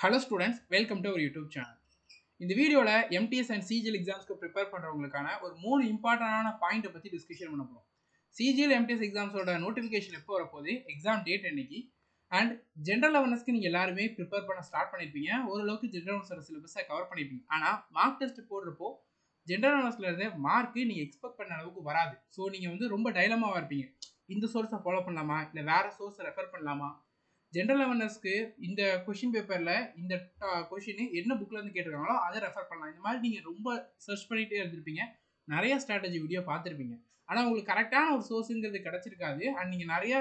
Hello students, welcome to our YouTube channel. இந்த வீடியோல MTS and CGL எக்ஸாம்ஸ்க்கு prepare பண்றவங்களுக்கான ஒரு 3 இம்பார்ட்டன்டான பாயிண்ட பத்தி டிஸ்கஷன் பண்ண போறோம். CGL MTS எக்ஸாம்ஸோட நோட்டிஃபிகேஷன் எப்போ வரப்போகுது, எக்ஸாம் டேட் என்னைக்கு, அண்ட் ஜெனரல் அவேர்னஸ்க்கு நீங்க எல்லாருமே ப்ரிப்பேர் பண்ண ஸ்டார்ட் பண்ணிருப்பீங்க. ஓரளவுக்கு ஜெனரல் அவேர்னஸோட சிலபஸை கவர் பண்ணிருப்பீங்க. ஆனா மார்க் டெஸ்ட் போடுறப்போ ஜெனரல் அவேர்னஸ்ல இருந்து மார்க் நீங்க எக்ஸ்பெக்ட் பண்ண அளவுக்கு வராது. ஸோ நீங்க வந்து ரொம்ப டைலமாவா இருப்பீங்க. இந்த சோர்ஸை ஃபாலோ பண்ணலாமா, இல்லை வேற சோர்ஸை ரெஃபர் பண்ணலாமா, ஜென்ரல் அவேர்னஸ்க்கு இந்த கொஷின் பேப்பரில் இந்த கொஷின் என்ன புக்கில் இருந்து கேட்டிருக்காங்களோ அதை ரெஃபர் பண்ணலாம். இந்த மாதிரி நீங்கள் ரொம்ப சர்ச் பண்ணிகிட்டே இருந்திருப்பீங்க, நிறைய ஸ்ட்ராட்டஜி வீடியோ பார்த்துருப்பீங்க. ஆனால் உங்களுக்கு கரெக்டான ஒரு சோர்ஸுங்கிறது கிடச்சிருக்காது. அண்ட் நீங்கள் நிறைய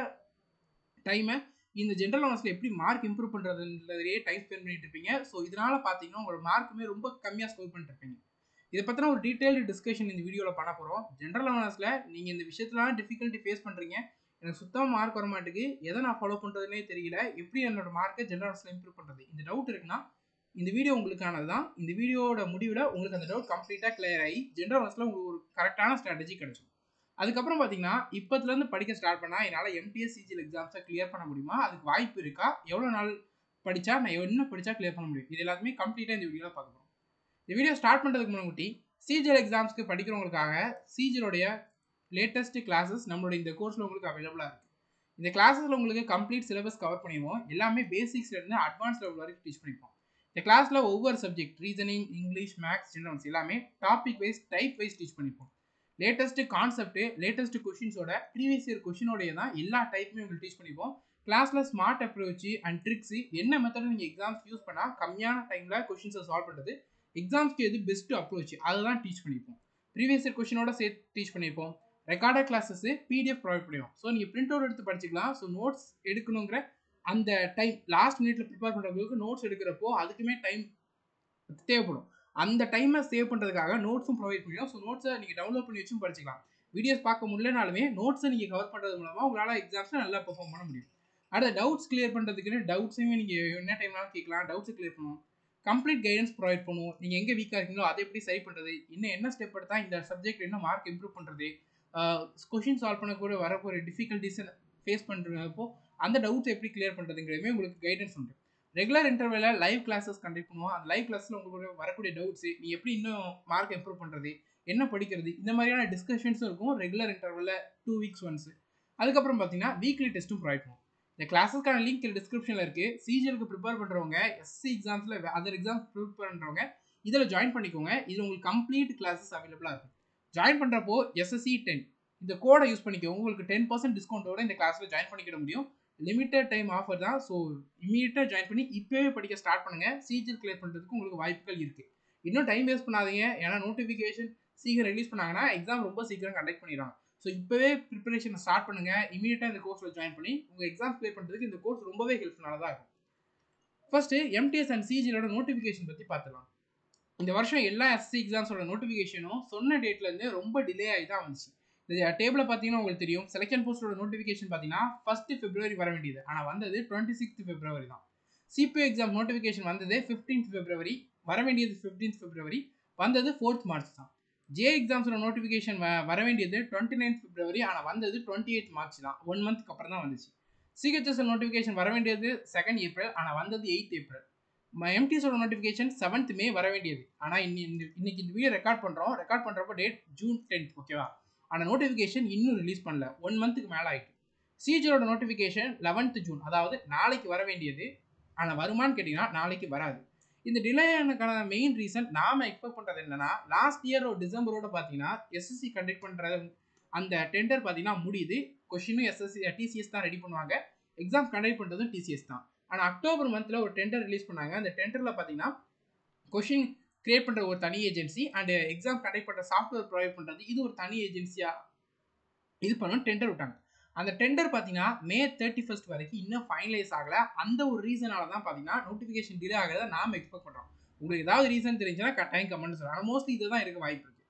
டைமை இந்த ஜென்ரல் அவேர்னஸில் எப்படி மார்க் இம்ப்ரூவ் பண்ணுறதுன்றதையே டைம் ஸ்பெண்ட் பண்ணிட்டு இருப்பீங்க. ஸோ இதனால் பார்த்தீங்கன்னா உங்களோட மார்க்குமே ரொம்ப கம்மியாக ஸ்கோர் பண்ணிட்டு இருப்பீங்க. இதை பற்றின ஒரு டீட்டெயில்டு டிஸ்கஷன் இந்த வீடியோவில் பண்ண போகிறோம். ஜென்ரல் அவேர்னஸில் நீங்கள் இந்த விஷயத்துலாம் டிஃபிகல்ட்டி ஃபேஸ் பண்ணுறீங்க, எனக்கு சுத்தமாக மார்க் வர மாட்டேங்குது, எதை நான் ஃபாலோ பண்ணுறதுனே தெரியல, எப்படி என்னோட மார்க்கை ஜெனரல் அவேர்னஸில் இம்ப்ரூவ் பண்ணுறது, இந்த டவுட் இருக்குன்னா இந்த வீடியோ உங்களுக்கானது தான். இந்த வீடியோட முடிவில் உங்களுக்கு அந்த டவுட் கம்ப்ளீட்டாக கிளியர் ஆகி ஜெனரல் அவேர்னஸில் உங்களுக்கு ஒரு கரெக்டான ஸ்ட்ராட்டஜி கிடைக்கும். அதுக்கப்புறம் பார்த்தீங்கன்னா இப்போத்துலேருந்து படிக்க ஸ்டார்ட் பண்ணால் என்னால் MTS CGL எக்ஸாம்ஸை கிளியர் பண்ண முடியுமா, அதுக்கு வாய்ப்பு இருக்கா, எவ்வளோ நாள் படித்தா நான் என்ன படித்தா கிளியர் பண்ண முடியும், இது எல்லாத்துமே கம்ப்ளீட்டாக இந்த வீடியோவில் பார்க்க போகிறோம். இந்த வீடியோ ஸ்டார்ட் பண்ணுறதுக்கு முன்னாடி CGL எக்ஸாம்ஸ்க்கு படிக்கிறவங்களுக்காக CGLோடைய லேட்டஸ்ட் கிளாஸஸ் நம்மளோட இந்த கோர்ஸில் உங்களுக்கு அவைலபிளாக இருக்குது. இந்த கிளாஸில் உங்களுக்கு கம்ப்ளீட் சிலபஸ் கவர் பண்ணிடுவோம். எல்லாமே பேசிக்ஸ்லேருந்து அட்வான்ஸ் லெவல் வரைக்கும் டீச் பண்ணிப்போம். இந்த கிளாஸில் ஒவ்வொரு subject, reasoning, English, maths, generals எல்லாமே topic wise, type wise teach பண்ணிப்போம். லேட்டஸ்ட் கான்செப்ட், லேட்டஸ்ட் கொஷின்ஸோட, ப்ரீவியஸ் இயர் கொஷினோடைய தான் எல்லா டைப்புமே உங்களுக்கு டீச் பண்ணிப்போம். கிளாஸில் ஸ்மார்ட் அப்ரோச் அண்ட் ட்ரிக்ஸ், என்ன மெத்தட் நீங்கள் எக்ஸாம்ஸ் யூஸ் பண்ணால் கம்மியான டைமில் கொஷின்ஸை சால்வ் பண்ணுறது, எக்ஸாம்ஸ்க்கு எது பெஸ்ட் அப்ரோச், அதுதான் டீச் பண்ணிப்போம். ப்ரீவியஸ் இயர் கொஷினோட சேர்த்து டீச் பண்ணிப்போம். ரெக்கார்டட் கிளாஸஸ் PDF ப்ரொவைட் பண்ணுவோம். ஸோ நீங்கள் பிரிண்ட் அவுட் எடுத்து படிச்சுக்கலாம். ஸோ நோட்ஸ் எடுக்கணுங்கிற அந்த டைம் லாஸ்ட் மினிட்ல ப்ரிப்பேர் பண்ணுறவங்களுக்கு நோட்ஸ் எடுக்கிறப்போ அதுக்குமே டைம் தேவைப்படும். அந்த டைமை சேவ் பண்ணுறதுக்காக நோட்ஸும் ப்ரொவைட் பண்ணுவோம். ஸோ நோட்ஸை நீங்கள் டவுன்லோட் பண்ணி வச்சும் படிச்சிக்கலாம். வீடியோஸ் பார்க்க முடியலனாலுமே நோட்ஸை நீங்கள் கவர் பண்ணுறது மூலமாக உங்களால் எக்ஸாம்ஸில் நல்லா பெர்ஃபார்ம் பண்ண முடியும். அடுத்த டவுட்ஸ் கிளியர் பண்ணுறதுக்குன்னு டவுட்ஸையுமே நீங்கள் என்ன டைம்னாலும் கேட்கலாம். டவுட்ஸை கிளியர் பண்ணுவோம். கம்ப்ளீட் கைடன்ஸ் ப்ரொவைட் பண்ணுவோம். நீங்கள் எங்கே வீக்காக இருக்கீங்களோ அதை எப்படி சரி பண்ணுறது, இன்னும் என்ன ஸ்டெப் எடுத்தால் இந்த சப்ஜெக்ட் என்ன மார்க் இம்ப்ரூவ் பண்ணுறது, கொஷின் சால்வ் பண்ணக்கூட வரப்போகிற டிஃபிகல்ட்டிஸை ஃபேஸ் பண்ணுறப்போ அந்த டவுட்ஸ் எப்படி கிளியர் பண்ணுறதுங்கிறதுமே உங்களுக்கு கைடன்ஸ் உண்டு. ரெகுலர் இன்டர்வெல்ல லைவ் கிளாஸஸ் கண்டக்ட் பண்ணுவோம். அந்த லைவ் கிளாஸில் உங்களுக்கு வரக்கூடிய டவுட்ஸ், நீ எப்படி இன்னும் மார்க் இம்ப்ரூவ் பண்ணுறது, என்ன படிக்கிறது, இந்த மாதிரியான டிஸ்கஷன்ஸும் இருக்கும் ரெகுலர் இன்டர்வெல்ல 2 weeks ஒன்ஸ். அதுக்கப்புறம் பார்த்தீங்கன்னா வீக்லி டெஸ்ட்டும் ப்ரொவைட் பண்ணுவோம். இந்த கிளாஸஸ்க்கான லிங்க் டிஸ்கிரிப்ஷனில் இருக்குது. CGLக்கு ப்ரிப்பேர் பண்ணுறவங்க, SC எக்ஸாம்ஸில் அதர் எக்ஸாம்ஸ் ப்ரிப்பேர் பண்ணுறவங்க இதில் ஜாயின் பண்ணிக்கோங்க. இதில் உங்களுக்கு கம்ப்ளீட் கிளாஸஸ் அவைலபிளாக இருக்கும். ஜாயின் பண்ணுறப்போ SSC 10 இந்த கோடை யூஸ் பண்ணிக்கோங்க. உங்களுக்கு 10% டிஸ்கவுண்ட்டோட இந்த கிளாஸில் ஜாயின் பண்ணிக்கிட முடியும். லிமிட்டட் டைம் ஆஃபர் தான். ஸோ இமீடியட்டாக ஜாயின் பண்ணி இப்போவே படிக்க ஸ்டார்ட் பண்ணுங்கள். CGL கிளியர் பண்ணுறதுக்கு உங்களுக்கு வாய்ப்புகள் இருக்குது. இன்னும் டைம் வேஸ்ட் பண்ணாதீங்க. ஏன்னா நோட்டிஃபிகேஷன் சீக்கிரம் ரிலீஸ் பண்ணாங்கன்னா எக்ஸாம் ரொம்ப சீக்கிரம் கண்டக்ட் பண்ணிடுவாங்க. ஸோ இப்போவே ப்ரிப்பரேஷனை ஸ்டார்ட் பண்ணுங்கள். இமீடியட்டாக இந்த கோர்ஸில் ஜாயின் பண்ணி உங்கள் எக்ஸாம் கிளியர் பண்ணுறதுக்கு இந்த கோர்ஸ் ரொம்பவே ஹெல்ப்ஃபுல்லாக தான் இருக்கும். ஃபர்ஸ்ட்டு MTS அண்ட் CGLோட நோட்டிஃபிகேஷன் பற்றி பார்த்துக்கலாம். இந்த வருஷம் எல்லா SC எக்ஸாம்ஸோட நோட்டிஃபிகேஷனும் சொன்ன டேட்லேருந்து ரொம்ப டிலே ஆகி தான் வந்துச்சு. இந்த டேபிளில் பார்த்தீங்கன்னா உங்களுக்கு தெரியும், செலெக்ஷன் போஸ்டோட நோட்டிஃபிகேஷன் பார்த்தீங்கன்னா 1 February வர வேண்டியது, ஆனால் வந்தது 26 February தான். CPO எக்ஸாம் நோட்டிஃபிகேஷன் வந்தது 15 February, வர வேண்டியது 15 February, வந்தது 4 March தான். JE எக்ஸாம்ஸோட நோட்டிஃபிகேஷன் வர வேண்டியது 29 February, ஆனால் வந்தது 28 March தான். 1 monthக்கு அப்புறம் தான் வந்துச்சு. CHSL நோட்டிஃபிகேஷன் வர வேண்டியது 2 April, ஆனால் வந்தது 8 April. MTSோட நோட்டிஃபிகேஷன் 7th May வர வேண்டியது, ஆனால் இன்னைக்கு இந்த வீடியோ ரெக்கார்ட் பண்ணுறப்போ டேட் June 10th, ஓகேவா? ஆனால் நோட்டிஃபிகேஷன் இன்னும் ரிலீஸ் பண்ணல, 1 monthக்கு மேலே ஆகிட்டு. CGLோட நோட்டிஃபிகேஷன் 11th June, அதாவது நாளைக்கு வர வேண்டியது, ஆனால் வருமானு கேட்டிங்கன்னா நாளைக்கு வராது. இந்த டிலேக்கான மெயின் ரீசன் நாம் எக்ஸ்பெக்ட் பண்ணுறது என்னன்னா, லாஸ்ட் இயர் டிசம்பரோட பார்த்தீங்கன்னா SSC கண்டக்ட் பண்ணுற அந்த டெண்டர் பார்த்தீங்கன்னா முடியுது. கொஷினும் TCS தான் ரெடி பண்ணுவாங்க, எக்ஸாம் கண்டக்ட் பண்ணுறதும் TCS தான். ஆனால் அக்டோபர் மந்தில் ஒரு டெண்டர் ரிலீஸ் பண்ணாங்க. அந்த டெண்டரில் பார்த்தீங்கன்னா கொஷின் கிரியேட் பண்ணுற ஒரு தனி ஏஜென்சி அண்ட் எக்ஸாம் கண்டக்ட் பண்ணுற சாஃப்ட்வேர் ப்ரொவைட் பண்ணுறது இது ஒரு தனி ஏஜென்சியாக இது பண்ணணும் டெண்டர் விட்டாங்க. அந்த டெண்டர் பார்த்தீங்கன்னா May 31st வரைக்கும் இன்னும் ஃபைனலைஸ் ஆகலை. அந்த ஒரு ரீசனால தான் பார்த்தீங்கன்னா நோட்டிஃபிகேஷன் டிலே ஆகிறத நாம் எக்ஸ்பெக்ட் பண்ணுறோம். உங்களுக்கு ஏதாவது ரீசன் தெரிஞ்சுன்னா கட்டாயம் கமெண்ட் சொல்லுங்கள். ஆனால் மோஸ்ட்லி இதுதான் இருக்க வாய்ப்பு இருக்குது.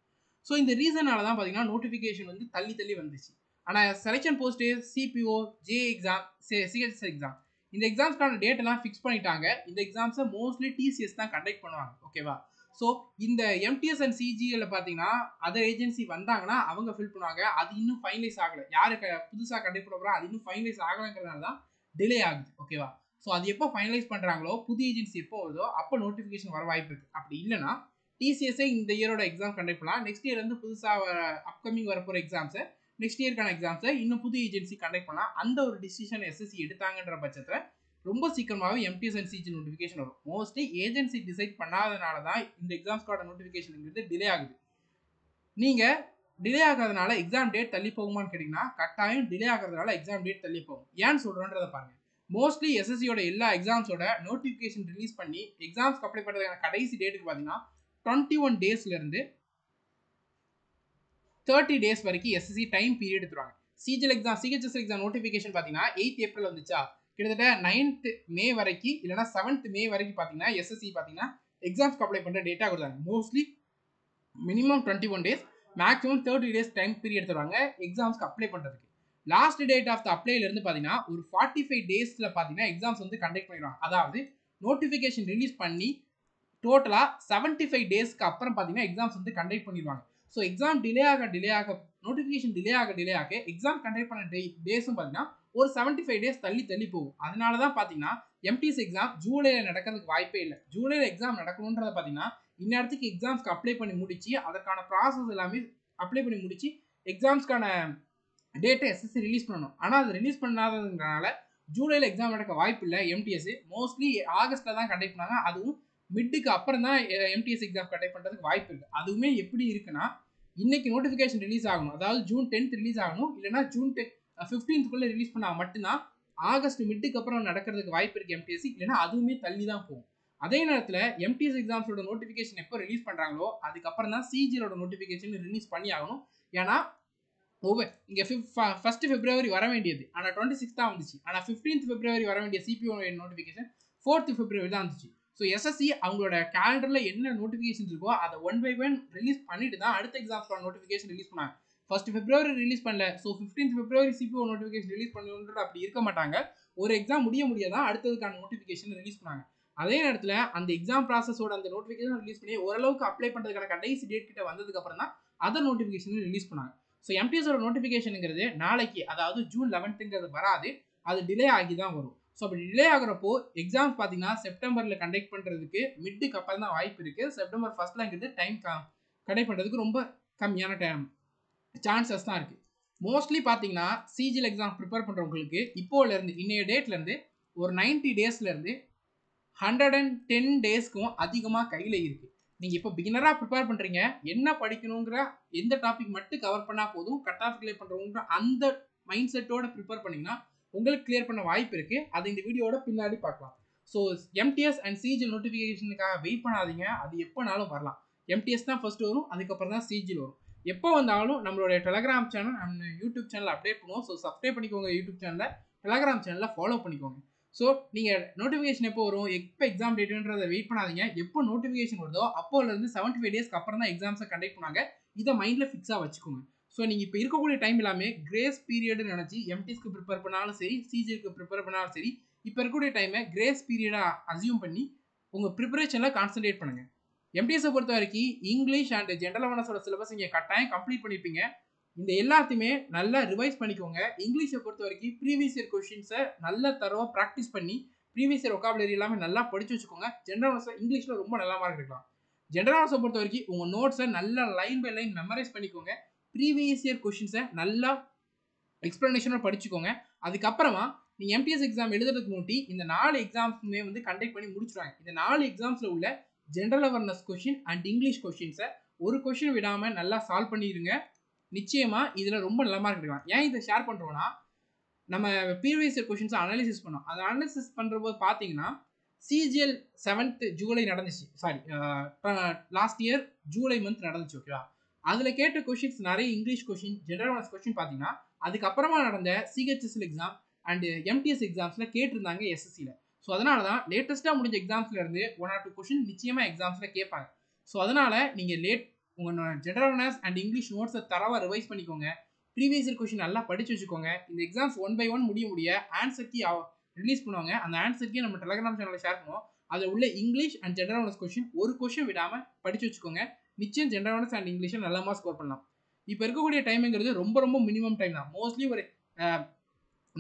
ஸோ இந்த ரீசனால தான் பார்த்தீங்கன்னா நோட்டிஃபிகேஷன் வந்து தள்ளி வந்துச்சு. ஆனால் selection post, CPO, JE exam, CHS exam, இந்த எக்ஸாம்ஸ்க்கான டேட் எல்லாம் ஃபிக்ஸ் பண்ணிட்டாங்க. இந்த எக்ஸாம்ஸை மோஸ்ட்லி TCS தான் கண்டக்ட் பண்ணுவாங்க, ஓகேவா? ஸோ இந்த MTS அண்ட் CGL பார்த்தீங்கன்னா அதர் ஏஜென்சி வந்தாங்கன்னா அவங்க ஃபில் பண்ணுவாங்க. அது இன்னும் ஃபைனலைஸ் ஆகலை. யாருக்கு புதுசாக கண்டக்ட் பண்ண போகிறோம் அது இன்னும் ஃபைனலைஸ் ஆகலைங்கிறதுனால தான் டிலே ஆகுது, ஓகேவா? ஸோ அது எப்போ ஃபைனலைஸ் பண்ணுறாங்களோ புது ஏஜென்சி எப்போ வருதோ அப்போ நோட்டிஃபிகேஷன் வர வாய்ப்பு இருக்குது. அப்படி இல்லைனா டிசிஎஸ்ஸே இந்த இயரோட எக்ஸாம் கண்டக்ட் பண்ணலாம். நெக்ஸ்ட் இயர் வந்து புதுசாக அப்கமிங் வரப்போகிற எக்ஸாம்ஸை நெக்ஸ்ட் இயர்க்கான எக்ஸாம்ஸை இன்னும் புது ஏஜென்சி கண்டக்ட் பண்ணலாம். அந்த ஒரு டிசிஷன் எஸ்எஸ்சி எடுத்தாங்கன்ற பட்சத்தில் ரொம்ப சீக்கிரமாகவே எம்டிஎஸ் அண்ட் சிஜி நோட்டிஃபிகேஷன் வரும். மோஸ்ட்லி ஏஜென்சி டிசைட் பண்ணாதனால தான் இந்த எக்ஸாம்ஸ்க்கான நோட்டிஃபிகேஷனுங்கிறது டிலே ஆகுது. நீங்கள் டிலே ஆகிறதுனால எக்ஸாம் டேட் தள்ளி போகுமான்னு கேட்டிங்கன்னா கட்டாயம் டிலே ஆகிறதுனால எக்ஸாம் டேட் தள்ளி போகும். ஏன்னு சொல்கிறோன்றதை பாருங்கள். மோஸ்ட்லி எஸ்எஸ்சியோட எல்லா எக்ஸாம்ஸோட நோட்டிஃபிகேஷன் ரிலீஸ் பண்ணி எக்ஸாம்ஸ்க்கு அப்ளை பண்ணுறதுக்கான கடைசி டேட்டுக்கு பார்த்தீங்கன்னா 21 டேஸ்லேருந்து 30 டேஸ் வரைக்கும் எஸ்எஸ்சி டைம் பீரியட் எடுத்துருவாங்க. CGL exam CHS exam notification பார்த்தீங்கன்னா 8 ஏப்ரல் வந்துச்சா, கிட்டத்தட்ட 9th மே வரைக்கும் இல்லைனா 7th மே வரைக்கும் பார்த்தீங்கன்னா எஸ்எஸ்சி பார்த்தீங்கன்னா எக்ஸாம்ஸ்க்கு அப்ளை பண்ணுற டேட்டா கொடுத்தாங்க. Mostly minimum 21 days maximum 30 days time period எடுத்துருவாங்க எக்ஸாம்ஸ்க்கு அப்ளை பண்ணுறதுக்கு. லாஸ்ட் டேட் ஆஃப் த அப்ளைலேருந்து பார்த்தீங்கன்னா ஒரு 45 டேஸில் பார்த்தீங்கன்னா எக்ஸாம்ஸ் வந்து கண்டக்ட் பண்ணிடுவாங்க. அதாவது நோட்டிஃபிகேஷன் ரிலீஸ் பண்ணி டோட்டலாக 75 டேஸ்க்கு அப்புறம் பார்த்தீங்கன்னா எக்ஸாம்ஸ் வந்து கண்டக்ட் பண்ணிடுவாங்க. ஸோ எக்ஸாம் டிலே ஆக நோட்டிஃபிகேஷன் டிலே ஆக எக்ஸாம் கண்டக்ட் பண்ண டேஸும் பார்த்தீங்கன்னா ஒரு 75 டேஸ் தள்ளி போகும். அதனால தான் பார்த்தீங்கன்னா எம்டிஎஸ் எக்ஸாம் ஜூலையில் நடக்கிறதுக்கு வாய்ப்பே இல்லை. ஜூலையில் எக்ஸாம் நடக்கணுன்றதை பார்த்தீங்கன்னா இந்நேரத்துக்கு எக்ஸாம்ஸ்க்கு அப்ளை பண்ணி முடிச்சு அதற்கான ப்ராசஸ் எல்லாமே அப்ளை பண்ணி முடிச்சு எக்ஸாம்ஸ்க்கான டேட்டை எஸ்எஸ்சி ரிலீஸ் பண்ணணும். ஆனால் அது ரிலீஸ் பண்ணாததுனால ஜூலையில் எக்ஸாம் நடக்க வாய்ப்பு இல்லை. எம்டிஎஸ் மோஸ்ட்லி ஆகஸ்ட்டில் தான் கண்டக்ட் பண்ணாங்க. அதுவும் மிட்டுக்கு அப்புறம் தான் எம்டிஎஸ் எக்ஸாம் கண்டக்ட் பண்ணுறதுக்கு வாய்ப்பு இருக்குது. அதுவுமே எப்படி இருக்குன்னா இன்னைக்கு நோட்டிஃபிகேஷன் ரிலீஸ் ஆகணும், அதாவது ஜூன் 10th ரிலீஸ் ஆகணும், இல்லைனா ஜூன் 15th ரிலீஸ் பண்ணால் மட்டும்தான் ஆகஸ்ட் மிட்டுக்கு அப்புறம் நடக்கிறதுக்கு வாய்ப்பு இருக்குது எம்டிஎஸ்சி. இல்லைனா அதுவுமே தள்ளி தான் போகும். அதே நேரத்தில் எம்டிஎஸ் எக்ஸாம்ஸோட நோட்டிஃபிகேஷன் எப்போ ரிலீஸ் பண்ணுறாங்களோ அதுக்கப்புறம் தான் சிஜியோட நோட்டிஃபிகேஷன் ரிலீஸ் பண்ணி ஆகணும். ஏன்னா இங்கே 1st February வர வேண்டியது ஆனால் 26 தான் வந்துச்சு. ஆனால் 15th February வர வேண்டிய சிபிஓ நோட்டிஃபிகேஷன் 4th February தான் வந்துச்சு. ஸோ எஸ்எஸ்சி அவங்களோட கேலண்டரில் என்ன நோட்டிஃபிகேஷன் இருக்கோ அதை 1 by 1 ரிலீஸ் பண்ணிட்டு தான் அடுத்த எக்ஸாம்ஸ்க்கான நோட்டிஃபிகேஷன் ரிலீஸ் பண்ணாங்க. 1st February ரிலீஸ் பண்ணல, so 15th February CPO notification release பண்ணணுன்றது அப்படி இருக்க மாட்டாங்க. ஒரு எக்ஸாம் முடியாதான் அடுத்ததுக்கான நோட்டிஃபிகேஷன் ரிலீஸ் பண்ணாங்க. அதே நேரத்தில் அந்த எக்ஸாம் ப்ராசஸோட அந்த நோட்டிஃபிகேஷன் ரிலீஸ் பண்ணி ஓரளவுக்கு அப்ளை பண்ணுறதுக்கான கடைசி டேட் கிட்ட வந்ததுக்கு அப்புறம் தான் அதர் நோட்டிஃபிகேஷன் ரிலீஸ் பண்ணாங்க. ஸோ எம்டிஎஸோட நோட்டிஃபிகேஷனுங்கிறது நாளைக்கு, அதாவது ஜூன் 11th வராது, அது டிலே ஆகி தான் வரும். ஸோ அப்படி டிலே ஆகிறப்போ எக்ஸாம்ஸ் பார்த்தீங்கன்னா செப்டம்பரில் கண்டக்ட் பண்ணுறதுக்கு மிட்டுக்கு அப்புறம் தான் வாய்ப்பு இருக்குது. செப்டம்பர் 1st டைம் கண்டக்ட் பண்ணுறதுக்கு ரொம்ப கம்மியான சான்சஸ் தான் இருக்குது. மோஸ்ட்லி பார்த்தீங்கன்னா சிஜிஎல் எக்ஸாம் ப்ரிப்பேர் பண்ணுறவங்களுக்கு இப்போலேருந்து இன்னைய டேட்லேருந்து ஒரு 90 டேஸ்லேருந்து 110 டேஸ்க்கும் அதிகமாக கையில் இருக்குது. நீங்கள் இப்போ பிகினராக ப்ரிப்பேர் பண்ணுறீங்க, என்ன படிக்கணுங்கிற எந்த டாபிக் மட்டும் கவர் பண்ணால் போதும் கட் ஆஃப் கிளியர் பண்ணுறவங்க அந்த மைண்ட் செட்டோட ப்ரிப்பேர் பண்ணிங்கன்னா உங்களுக்கு கிளியர் பண்ண வாய்ப்பு இருக்குது. அது இந்த வீடியோட பின்னாடி பார்க்கலாம். ஸோ எம்டிஎஸ் அண்ட் சிஜிஎல் நோட்டிஃபிகேஷனுக்காக வெயிட் பண்ணாதீங்க, அது எப்போனாலும் வரலாம். எம்டிஎஸ் தான் ஃபர்ஸ்ட் வரும், அதுக்கப்புறம் தான் சிஜிஎல் வரும். எப்போ வந்தாலும் நம்மளுடைய Telegram channel and YouTube channel update பண்ணுவோம். ஸோ சப்ஸ்கிரைப் பண்ணிக்கோங்க யூடியூப் சேனலில், டெலகிராம் சேனலில் ஃபாலோ பண்ணிக்கோங்க. ஸோ நீங்கள் நோட்டிஃபிகேஷன் எப்போ வரும், எப்போ எக்ஸாம் டேட்டுன்றதை வெயிட் பண்ணாதீங்க. எப்போ நோட்டிஃபிகேஷன் வருதோ அப்போலேருந்து 75 டேஸ்க்கு அப்புறம் தான் எக்ஸாம்ஸை கண்டக்ட் பண்ணாங்க. இதை மைண்டில் ஃபிக்ஸாக வச்சுக்கோங்க. ஸோ நீங்கள் இப்போ இருக்கக்கூடிய டைம் எல்லாமே கிரேஸ் பீரியட்னு நினச்சி எம்டிஎஸ்க்கு ப்ரிப்பேர் பண்ணாலும் சரி, சிஜிக்கு ப்ரிப்பேர் பண்ணாலும் சரி, இப்போ இருக்கக்கூடிய டைமை கிரேஸ் பீரியடாக அசியூம் பண்ணி உங்கள் ப்ரிப்பரேஷனில் கான்சன்ட்ரேட் பண்ணுங்கள். எம்டிஎஸை பொறுத்த வரைக்கும் இங்கிலீஷ் அண்ட் ஜென்ரல் அவேர்னஸோட சிலபஸ் இங்கே கட்டாயம் கம்ப்ளீட் பண்ணியிருப்பீங்க. இந்த எல்லாத்தையுமே நல்லா ரிவைஸ் பண்ணிக்கோங்க. இங்கிலீஷை பொறுத்த வரைக்கும் ப்ரீவியஸ் இயர் கொஷின்ஸை நல்லா தரவாக ப்ராக்டிஸ் பண்ணி ப்ரீவியஸ் இயர் ஒகாபுலரி எல்லாமே நல்லா படித்து வச்சுக்கோங்க. ஜென்ரல் அவேர்னஸில் இங்கிலீஷில் ரொம்ப நல்லா மார்க் எடுக்கலாம். ஜென்ரல் அவேர்னஸை பொறுத்த வரைக்கும் உங்கள் நோட்ஸை நல்லா லைன் பை லைன் மெமரைஸ் பண்ணிக்கோங்க. ப்ரீவியஸ் இயர் கொஷின்ஸை நல்லா எக்ஸ்பிளனேஷனோட படிச்சுக்கோங்க. அதுக்கப்புறமா நீங்கள் எம்டிஎஸ் எக்ஸாம் எழுதுறதுக்கு முன்னாடி இந்த 4 எக்ஸாம்ஸுமே வந்து கண்டக்ட் பண்ணி முடிச்சுருவாங்க. இந்த 4 எக்ஸாம்ஸில் உள்ள general awareness question and English கொஷின்ஸை ஒரு கொஷின் விடாமல் நல்லா சால்வ் பண்ணிடுங்க. நிச்சயமாக இதில் ரொம்ப நல்ல மார்க் எடுக்கலாம். ஏன் இதை ஷேர் பண்ணுறோன்னா, நம்ம ப்ரீவியஸ் இயர் கொஷின்ஸை அனாலிசிஸ் பண்ணோம். அதை அனாலிசிஸ் பண்ணுறபோது பார்த்தீங்கன்னா சிஜிஎல் 7th ஜூலை நடந்துச்சு, sorry last year July month நடந்துச்சு, ஓகேவா? அதில் கேட்ட கொஷின்ஸ் நிறைய English question, general awareness question பார்த்தீங்கன்னா அதுக்கப்புறமா நடந்த சிஹெச்எஸ்எல் எக்ஸாம் அண்ட் எம்டிஎஸ் எக்ஸாம்ஸில் கேட்டிருந்தாங்க எஸ்எஸ்சியில். ஸோ அதனால தான் லேட்டஸ்ட்டாக முடிஞ்ச எக்ஸாம்ஸ்லேருந்து 1 or 2 கொஷின் நிச்சயமாக எக்ஸாம்ஸில் கேட்பாங்க. ஸோ அதனால் நீங்கள் உங்கள் ஜென்ரல் அவேர்னஸ் அண்ட் இங்கிலீஷ் நோட்ஸை தரவாக ரிவைஸ் பண்ணிக்கோங்க. ப்ரீவியஸ் இயர் கொஷின் நல்லா படித்து வச்சுக்கோங்க. இந்த எக்ஸாம்ஸ் 1 by 1 முடிய ஆன்சர் கீ ரிலீஸ் பண்ணுவாங்க. அந்த ஆன்சர் கீ நம்ம டெலகிராம் சேனலில் ஷேர் பண்ணுவோம். அதில் உள்ள English and general awareness question ஒரு கொஷின் விடாமல் படித்து வச்சுக்கோங்க. நிச்சயம் ஜென்ரல் அவேர்னஸ் அண்ட் இங்கிலீஷில் நல்ல மார்க் ஸ்கோர் பண்ணலாம். இப்போ இருக்கக்கூடிய டைமுங்கிறது ரொம்ப ரொம்ப மினிமம் டைம் தான். மோஸ்ட்லி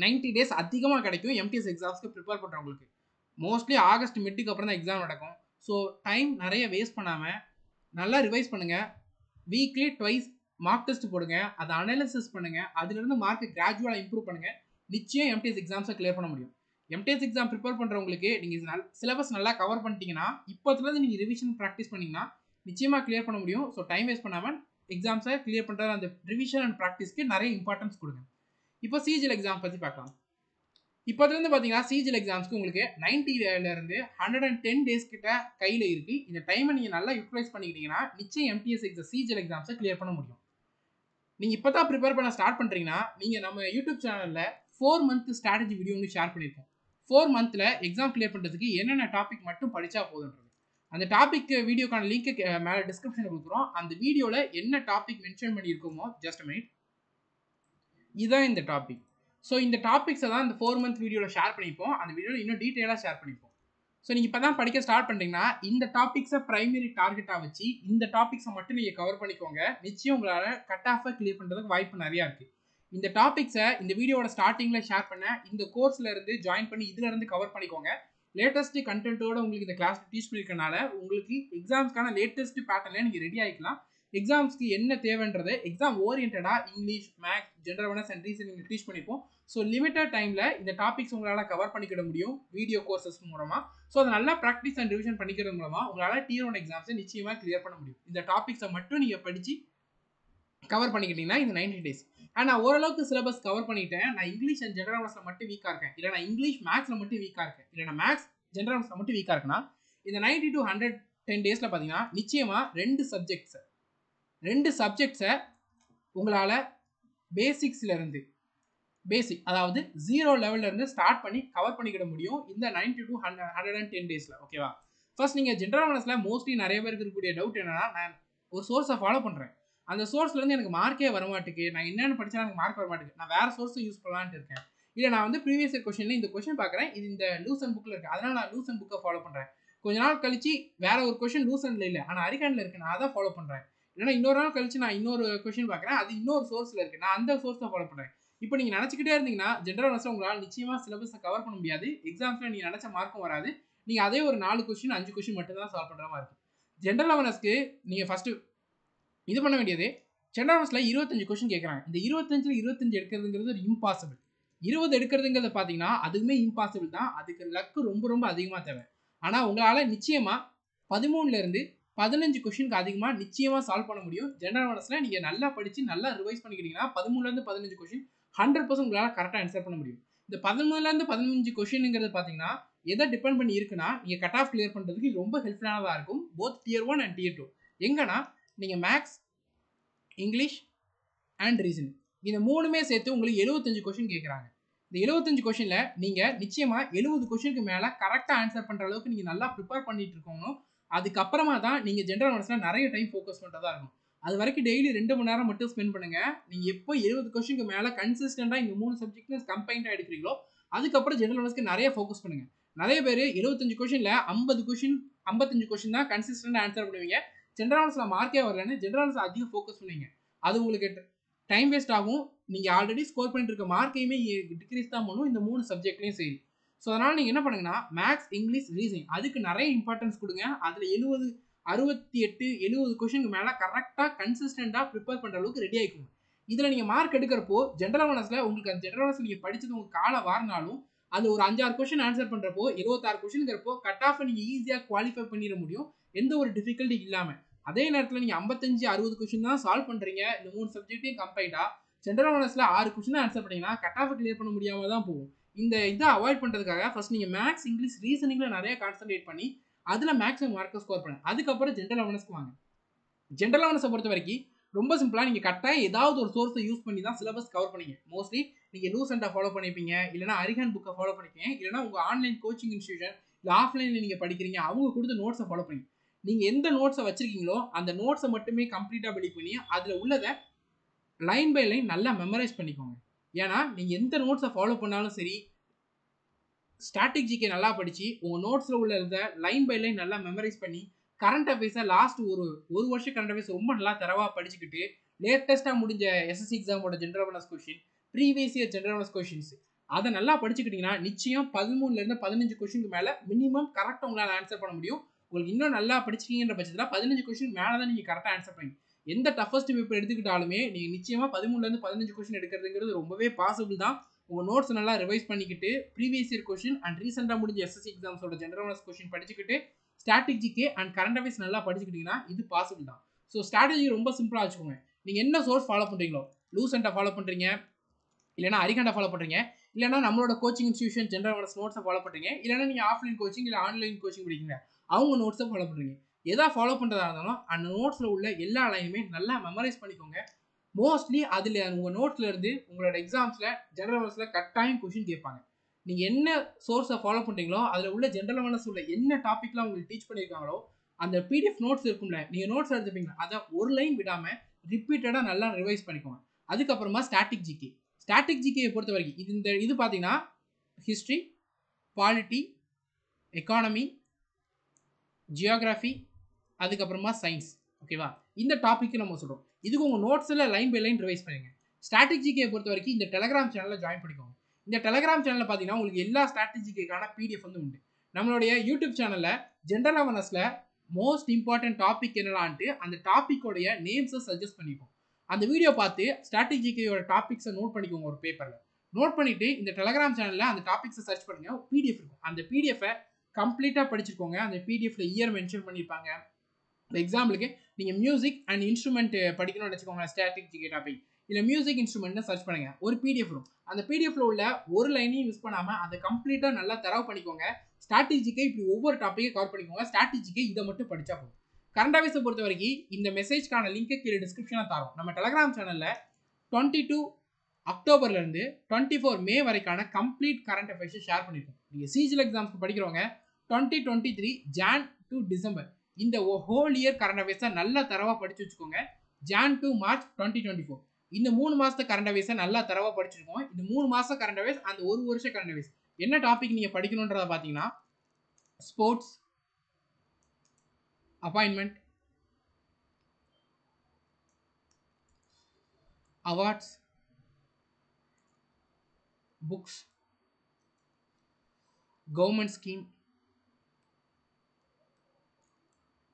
90 டேஸ் அதிகமாக கிடைக்கும் எம்டிஎஸ் எக்ஸாம்ஸ்க்கு ப்ரிப்பேர் பண்ணுறவங்களுக்கு. மோஸ்ட்லி ஆகஸ்ட் மிட்டுக்கு அப்புறம் தான் எக்ஸாம் நடக்கும். ஸோ டைம் நிறைய வேஸ்ட் பண்ணாமல் நல்லா ரிவைஸ் பண்ணுங்கள். வீக்லி ட்வைஸ் மார்க் டெஸ்ட் போடுங்க, அதை அனாலிசிஸ் பண்ணுங்கள், அதுலேருந்து மார்க்கை கிராஜுவலாக இம்ப்ரூவ் பண்ணுங்கள். நிச்சயம் எம்டிஎஸ் எக்ஸாம்ஸை கிளியர் பண்ண முடியும். எம்டிஎஸ் எக்ஸாம் ப்ரிப்பேர் பண்ணுறவங்களுக்கு நீங்கள் சிலபஸ் நல்லா கவர் பண்ணிட்டீங்கன்னா இப்போத்துலேருந்து நீங்கள் ரிவிஷன் ப்ராக்டிஸ் பண்ணிங்கன்னா நிச்சயமாக கிளியர் பண்ண முடியும். ஸோ டைம் வேஸ்ட் பண்ணாமல் எக்ஸாம்ஸை கிளியர் பண்ணுற அந்த ரிவிஷன் அண்ட் ப்ராக்டிஸ்க்கு நிறைய இம்பார்ட்டன்ஸ் கொடுங்க. இப்போ சிஜிஎல் எக்ஸாம் பற்றி பார்க்கலாம். இப்போதுலேருந்து பார்த்தீங்கன்னா சிஜிஎல் எக்ஸாம்ஸ்க்கு உங்களுக்கு 90 110 டேஸ் கிட்ட கையில் இருக்குது. இந்த டைமை நீங்கள் நல்லா யூட்டிலைஸ் பண்ணிக்கிட்டீங்கன்னா நிச்சயம் எம்டிஎஸ் எக்ஸாம் சிஜிஎல் எக்ஸாம்ஸை கிளியர் பண்ண முடியும். நீங்கள் இப்போ தான் ப்ரிப்பேர் பண்ண ஸ்டார்ட் பண்ணுறீங்கன்னா நீங்கள் நம்ம யூடியூப் சேனலில் 4 மந்த் ஸ்ட்ராட்டஜி வீடியோ ஒன்று ஷேர் பண்ணியிருக்கோம். 4 மந்தில் எக்ஸாம் கிளியர் பண்ணுறதுக்கு என்னென்ன டாபிக் மட்டும் படித்தா போதுன்றது. அந்த டாபிக் வீடியோக்கான லிங்க்கு மேலே டிஸ்கிரிப்ஷனில் கொடுக்குறோம். அந்த வீடியோவில் என்ன டாபிக் மென்ஷன் பண்ணியிருக்கோமோ ஜஸ்ட் மினிட், இதுதான் இந்த டாபிக். ஸோ இந்த டாபிக்ஸை தான் இந்த 4 மந்த் வீடியோவில் ஷேர் பண்ணியிருப்போம். அந்த வீடியோவில் இன்னும் டீட்டெயிலாக ஷேர் பண்ணியிருப்போம். ஸோ நீங்கள் இப்போ தான் படிக்க ஸ்டார்ட் பண்ணுறீங்கன்னா இந்த டாபிக்ஸை ப்ரைமரி டார்கெட்டாக வச்சு இந்த டாபிக்ஸை மட்டும் நீங்கள் கவர் பண்ணிக்கோங்க. நிச்சயம் உங்களால் கட் ஆஃபை கிளியர் பண்ணுறதுக்கு வாய்ப்பு நிறையா இருக்குது. இந்த டாபிக்ஸை இந்த வீடியோட ஸ்டார்டிங்கில் ஷேர் பண்ண இந்த கோர்ஸில் இருந்து ஜாயின் பண்ணி இதிலேருந்து கவர் பண்ணிக்கோங்க. லேட்டஸ்ட் கண்டென்ட்டோட உங்களுக்கு இந்த கிளாஸ் டீச் பண்ணியிருக்கனால உங்களுக்கு எக்ஸாம்ஸ்க்கான லேட்டஸ்ட் பேட்டர்னில் நீங்கள் ரெடி ஆகிக்கலாம். எக்ஸாம்ஸ்க்கு என்ன தேவைன்றதை எக்ஸாம் ஓரியன்டாக English, maths, general awareness and reasoning teach பண்ணிப்போம். ஸோ லிமிட்டட் டைமில் இந்த டாபிக்ஸ் உங்களால் கவர் பண்ணிக்கிட முடியும் வீடியோ கோர்சஸ் மூலமாக. ஸோ அதை நல்லா ப்ராக்டிஸ் அண்ட் ரிவிஷன் பண்ணிக்கிறது மூலமாக உங்களால் Tier 1 எக்ஸாம்ஸை நிச்சயமாக கிளியர் பண்ண முடியும். இந்த டாபிக்ஸை மட்டும் நீங்கள் படித்து கவர் பண்ணிக்கிட்டீங்கன்னா இந்த 90 டேஸ். நான் ஓரளவுக்கு சிலபஸ் கவர் பண்ணிட்டேன், நான் இங்கிலீஷ் அண்ட் ஜென்ரல் அவேர்னஸில் மட்டும் வீக்காக இருக்கேன், இல்லை நான் இங்கிலீஷ் மேக்ஸில் மட்டும் வீக்காக இருக்கேன், இல்லை நான் மேக்ஸ் ஜென்ரல் அவேர்னஸில் மட்டும் வீக்காக இருக்குன்னா இந்த 90 to 110 டேஸில் பார்த்தீங்கன்னா நிச்சயமாக 2 சப்ஜெக்ட்ஸை உங்களால் பேசிக்ஸ்லேருந்து அதாவது 0 லெவல்லேருந்து ஸ்டார்ட் பண்ணி கவர் பண்ணிக்கிட முடியும் இந்த 90 to 110 டேஸில். ஓகேவா? ஃபர்ஸ்ட் நீங்கள் ஜென்ரல் அவேர்னஸில் மோஸ்ட்லி நிறைய பேருக்கு இருக்கக்கூடிய டவுட் என்னன்னா, நான் ஒரு சோர்ஸை ஃபாலோ பண்ணுறேன், அந்த சோர்ஸ்லேருந்து எனக்கு மார்க்கே வரமாட்டுக்கு, நான் என்னென்னு படித்தா எனக்கு மார்க் வரமாட்டுக்கு, நான் வேறு சோர்ஸை யூஸ் பண்ணலான்ட்டு இருக்கேன், இல்லை நான் வந்து ப்ரீவியஸ் இயர் கொஷனில் இந்த கொஷின் பார்க்குறேன், இது இந்த லூசன் புக்கில் இருக்குது, அதனால் நான் லூசன் புக்கை ஃபாலோ பண்ணுறேன். கொஞ்ச நாள் கழிச்சு வேற ஒரு கொஷின் லூசனில் இல்லை ஆனால் அரிகானில் இருக்குது, நான் அதை ஃபாலோ பண்ணுறேன். இல்லைனா இன்னொரு நாள் கழிச்சு நான் இன்னொரு கொஷின் பார்க்குறேன், அது இன்னொரு சோர்ஸில் இருக்குது, நான் அந்த சோர்ஸை ஃபாலோ பண்ணுறேன். இப்போ நீங்கள் நினச்சிக்கிட்டே இருந்தீங்கன்னா ஜென்ரல் அவேர்னஸில் உங்களால் நிச்சயமாக சிலபஸை கவர் பண்ண முடியாது. எக்ஸாம்ஸில் நீங்கள் நினச்ச மார்க்கும் வராது. நீங்கள் அதே ஒரு 4 கொஷின் 5 கொஷின் மட்டும் தான் சால்வ் பண்ணுற மாதிரி இருக்கும். ஜென்ரல் அவேர்னஸ்க்கு நீங்கள் ஃபஸ்ட்டு இது பண்ண வேண்டியது, ஜென்ரல் அவேர்னஸில் 25 கொஷின் கேட்குறாங்க. இந்த 25 எடுக்கிறதுங்கிறது ஒரு இம்பாசிபிள். 20 எடுக்கிறதுங்கிறத பார்த்தீங்கன்னா அதுவுமே இம்பாசிபிள் தான். அதுக்கு லக்கு ரொம்ப ரொம்ப அதிகமாக தேவை. ஆனால் உங்களால் நிச்சயமாக 13லேருந்து 15 கொஷினுக்கு அதிகமாக நிச்சயமாக சால்வ் பண்ண முடியும். ஜென்ரல் அவேர்னஸில் நீங்கள் நல்லா படித்து நல்லா ரிவைஸ் பண்ணிக்கிட்டீங்கன்னா 13லேருந்து 15 கொஷின் 100% உங்களால் கரெக்டாக ஆன்சர் பண்ண முடியும். இந்த 13லேருந்து 15 கொஷினுங்கிறது பார்த்தீங்கன்னா எதை டிபெண்ட் பண்ணி இருக்குன்னா, நீங்கள் கட் ஆஃப் கிளியர் பண்ணுறதுக்கு ரொம்ப ஹெல்ப்ஃபுல்லானதாக இருக்கும். Both Tier 1 and Tier 2. எங்கன்னா நீங்கள் மேக்ஸ், இங்கிலீஷ் அண்ட் ரீசனிங் இந்த 3மே சேர்த்து உங்களுக்கு 75 கொஷின் கேட்குறாங்க. இந்த 75 கொஷினில் நீங்கள் நிச்சயமாக 70 கொஷினுக்கு மேலே கரெக்டாக ஆன்சர் பண்ணுற அளவுக்கு நீங்கள் நல்லா ப்ரிப்பேர் பண்ணிட்டு இருக்கணும். அதுக்கப்புறமா தான் நீங்கள் ஜென்ரல் அவேர்னஸில் நிறைய டைம் ஃபோக்கஸ் பண்ணுறதா இருக்கும். அது வரைக்கும் டெய்லி 2 மணி நேரம் மட்டும் ஸ்பெண்ட் பண்ணுங்கள். நீங்கள் எப்போ 70 கொஷினுக்கு மேலே கன்சிஸ்டண்டாக இந்த 3 சப்ஜெக்ட்லையும் கம்பைண்டாக எடுக்கிறீங்களோ அதுக்கப்புறம் ஜென்ரல் அவேர்னஸ்க்கு நிறைய ஃபோக்கஸ் பண்ணுங்கள். நிறைய பேர் 75 கொஷினில் 50 கொஷின் 55 கொஷின் தான் கன்சிஸ்டண்டாக ஆன்சர் பண்ணுவீங்க. ஜென்ரல் அவேர்னஸில் மார்க்கே வரலன்னு ஜென்ரல் அவேர்னஸ் அதிகம் ஃபோக்கஸ் பண்ணுவீங்க. அது உங்களுக்கு டைம் வேஸ்ட் ஆகும். நீங்கள் ஆல்ரெடி ஸ்கோர் பண்ணிட்டு இருக்க மார்க்கையுமே டிக்ரீஸ் தான் பண்ணும் இந்த 3 சப்ஜெக்ட்லையும் சரி. ஸோ அதனால் நீங்கள் என்ன பண்ணுங்கன்னா மேக்ஸ், இங்கிலீஷ், ரீசனிங் அதுக்கு நிறைய இம்பார்ட்டன்ஸ் கொடுங்க. அதில் 68 70 கொஷினுக்கு மேலே கரெக்டாக கன்சிஸ்டண்டாக ப்ரிப்பேர் பண்ணுற அளவுக்கு ரெடி ஆகிக்கணும். இதில் நீங்கள் மார்க் எடுக்கிறப்போ ஜென்ரல் அவேர்னஸில் உங்களுக்கு அந்த ஜென்ரல் அவேர்னஸ் நீங்கள் படித்தது உங்களுக்கு காலை வாரினாலும் அது ஒரு 5-6 கொஷின் ஆன்சர் பண்ணுறப்போ 26 கொஷினுங்கிறப்போ கட் ஆஃபை நீங்கள் ஈஸியாக குவாலிஃபை பண்ணிட முடியும் எந்த ஒரு டிஃபிகல்ட்டி இல்லாமல். அதே நேரத்தில் நீங்கள் 55-60 கொஷின் தான் சால்வ் பண்ணுறீங்க இந்த 3 சப்ஜெக்ட்டையும் கம்பைண்டாக ஜென்ரல் அவேர்னஸில் 6 கொஷின் ஆன்சர் பண்ணிங்கன்னா கட் ஆஃபை கிளியர் பண்ண முடியாமல் தான் போகும். இந்த இதை அவாய்ட் பண்ணுறதுக்காக ஃபர்ஸ்ட் நீங்கள் மேக்ஸ், இங்கிலீஷ், ரீசனிங்கில் நிறைய கான்சன்ட்ரேட் பண்ணி அதில் மேக்ஸிமம் மார்க்கை ஸ்கோர் பண்ணுங்க. அதுக்கப்புறம் ஜென்ரல் அவேர்னஸ்க்கு வாங்க. ஜென்ரல் அவேர்னஸை பொறுத்த வரைக்கும் ரொம்ப சிம்பிளாக நீங்கள் கட்டாயம் ஏதாவது ஒரு சோர்ஸை யூஸ் பண்ணி தான் சிலபஸ் கவர் பண்ணீங்க. மோஸ்ட்லி நீங்கள் லூசென்ட்டை ஃபாலோ பண்ணிப்பீங்க, இல்லைனா அரிஹான் புக்கை ஃபாலோ பண்ணிப்பீங்க, இல்லைனா உங்கள் ஆன்லைன் கோச்சிங் இன்ஸ்டியூஷன் இல்லை ஆஃப்லைனில் நீங்கள் படிக்கிறீங்க அவங்க கொடுத்த நோட்ஸை ஃபாலோ பண்ணி நீங்கள் எந்த நோட்ஸை வச்சுருக்கீங்களோ அந்த நோட்ஸை மட்டுமே கம்ப்ளீட்டாக படி பண்ணி அதில் உள்ளதை லைன் பை லைன் நல்லா மெமரைஸ் பண்ணிக்கோங்க. ஏன்னா நீங்கள் எந்த நோட்ஸை ஃபாலோ பண்ணாலும் சரி ஸ்ட்ராட்டஜிக்கை நல்லா படித்து உங்கள் நோட்ஸில் உள்ள இதை லைன் பை லைன் நல்லா மெமரைஸ் பண்ணி கரண்ட் அஃபேர்ஸை லாஸ்ட் ஒரு வருஷம் கரண்ட் அஃபேர்ஸ் ரொம்ப நல்லா தரவாக படிச்சுக்கிட்டு லேட்டஸ்ட்டாக முடிஞ்ச எஸ்எஸ்சி எக்ஸாமோட general awareness question, previous year general awareness questions அதை நல்லா படிச்சுக்கிட்டீங்கன்னா நிச்சயம் 13லேருந்து 15 கொஸ்டினுக்கு மேலே மினிமம் கரெக்டாக உங்களால் ஆன்சர் பண்ண முடியும். உங்களுக்கு இன்னும் நல்லா படிச்சிக்கின்ற பட்சத்தில் 15 கொஸ்டின் மேலே தான் நீங்கள் கரெக்டாக ஆன்சர் பண்ணுவீங்க. எந்த டஃபஸ்ட் பேப்பர் எடுத்துக்கிட்டாலுமே நீங்கள் நிச்சயமாக 13லேருந்து 15 கொஸ்டின் எடுக்கிறதுங்கிறது ரொம்பவே பாசிபிள் தான். உங்கள் நோட்ஸ் நல்லா ரிவைஸ் பண்ணிக்கிட்டு ப்ரீவியஸ் இயர் கொஸ்டின் அண்ட் ரீசெண்டாக முடிஞ்ச எஸ்எஸ்சி எக்ஸாம்ஸோட ஜெனரல் நாலேஜ் கொஸ்டின் படிச்சுக்கிட்டு static GK and current affairs நல்லா படிச்சுக்கிட்டீங்கன்னா இது பாசிபிள் தான். ஸோ ஸ்ட்ராட்டஜி ரொம்ப சிம்பிளாக வச்சுக்கோங்க. நீங்கள் என்ன சோர்ஸ் ஃபாலோ பண்ணுறீங்களோ, லூசென்ட்டை ஃபாலோ பண்ணுறீங்க, இல்லைனா அரிகண்டை ஃபாலோ பண்ணுறீங்க, இல்லைனா நம்மளோட கோச்சிங் இன்ஸ்டியூஷன் ஜெனரல் நாலேஜ் நோட்ஸை ஃபாலோ பண்ணுறீங்க, இல்லைனா நீங்கள் ஆஃப்லைன் கோச்சிங் இல்லை ஆன்லைன் கோச்சிங் படிக்கிறீங்க, அவங்க நோட்ஸை ஃபாலோ பண்ணுறீங்க. எதா ஃபாலோ பண்ணுறதா இருந்தாலும் அந்த நோட்ஸில் உள்ள எல்லா லைனுமே நல்லா மெமரைஸ் பண்ணிக்கோங்க. மோஸ்ட்லி அதில் உங்கள் நோட்ஸில் இருந்து உங்களோட எக்ஸாம்ஸில் ஜெனரல் நாலேஜில் கட்டாயம் கொஷின் கேட்பாங்க. நீங்கள் என்ன சோர்ஸை ஃபாலோ பண்ணுறீங்களோ அதில் உள்ள ஜெனரல் நாலேஜ் உள்ள என்ன டாப்பிக்லாம் உங்களுக்கு டீச் பண்ணியிருக்காங்களோ அந்த பிடிஎஃப் நோட்ஸ் இருக்கும்ல, நீங்கள் நோட்ஸ் எடுத்துப்பீங்க, அதை ஒரு லைன் விடாமல் ரிப்பீட்டடாக நல்லா ரிவைஸ் பண்ணிக்கோங்க. அதுக்கப்புறமா ஸ்டாட்டிக் ஜிகே. ஸ்டாட்டிக் ஜிகேயை பொறுத்த வரைக்கும் இது பார்த்தீங்கன்னா ஹிஸ்ட்ரி, பாலிட்டி, எக்கானமி, ஜியோகிராஃபி, அதுக்கப்புறமா சயின்ஸ். ஓகேவா? இந்த டாப்பிக்கு நம்ம சொல்கிறோம். இதுக்கு உங்கள் நோட்ஸில் லைன் பை லைன் ரிவைஸ் பண்ணுங்க. ஸ்டாட்டிக் ஜிகேயை பொறுத்த வரைக்கும் இந்த டெலகிராம் சேனலில் ஜாயின் பண்ணிக்கோங்க. இந்த டெலகிராம் சேனலில் பார்த்தீங்கன்னா உங்களுக்கு எல்லா ஸ்டாட்டிக் ஜிகேக்கான பிடிஎஃப் வந்து உண்டு. நம்மளுடைய யூடியூப் சேனலில் ஜென்ரல் அவேர்னஸில் மோஸ்ட் இம்பார்ட்டன்ட் டாபிக் என்னலான்ட்டு அந்த டாப்பிக்கோடைய நேம்ஸை சஜஸ்ட் பண்ணிப்போம். அந்த வீடியோ பார்த்து ஸ்டாட்டிக் ஜிகேயோட டாபிக்ஸை நோட் பண்ணிக்கோங்க ஒரு பேப்பரில். நோட் பண்ணிவிட்டு இந்த டெலகிராம் சேனலில் அந்த டாபிக்ஸை சர்ச் பண்ணுங்கள். பிடிஎஃப் இருக்கும். அந்த பிடிஎஃபை கம்ப்ளீட்டாக படிச்சுக்கோங்க. அந்த பிடிஎஃப்ல இயர் மென்ஷன் பண்ணியிருப்பாங்க. எக்ஸாம்பிளுக்கு நீங்கள் மியூசிக் அண்ட் இன்ஸ்ட்ருமெண்ட் படிக்கணும்னு வச்சுக்கோங்க, ஸ்டாட்டிக் ஜிகே டாபிக், இல்லை மியூசிக் இன்ஸ்ட்ருமெண்ட்னு சர்ச் பண்ணுங்க. ஒரு பிடிஎஃப் வரும். அந்த பிடிஎஃப்ல உள்ள ஒரு லைனையும் யூஸ் பண்ணாமல் அதை கம்ப்ளீட்டாக நல்லா தரவு பண்ணிக்கோங்க. ஸ்டாட்டிக் ஜிகே இப்படி ஒவ்வொரு டாப்பிக்கை கவர் பண்ணிக்கோங்க. ஸ்டாட்டிக் ஜிகே இதை மட்டும் படித்தா போதும். கரண்ட் அஃபேர்ஸை பொறுத்த வரைக்கும் இந்த மெசேஜ்க்கான லிங்கை கீழே டிஸ்கிரிப்ஷனில் தரோம். நம்ம டெலகிராம் சேனலில் 22 அக்டோபர்லேருந்து 24 மே வரைக்கான கம்ப்ளீட் கரண்ட் அஃபேர்ஸை ஷேர் பண்ணியிருக்கோம். நீங்கள் சிஜிஎல் எக்ஸாம்ஸ்க்கு படிக்கிறவங்க 2023 ஜான் டு டிசம்பர் இந்த ஹோல் இயர் கரண்ட் அஃபேர்ஸை நல்லா தரவாக படித்து வச்சுக்கோங்க. ஜான் டு மார்ச் 2024 இந்த 3 மாதத்து கரண்ட் அஃபேர்ஸை நல்லா தரவாக படிச்சுருக்கோம். இந்த 3 மாதம் கரண்ட் அஃபேர்ஸ், அந்த ஒரு வருஷம் கரண்ட் அஃபேர்ஸ் என்ன டாபிக் நீங்கள் படிக்கணுன்றதை பார்த்தீங்கன்னா sports, appointment, awards, books, government scheme,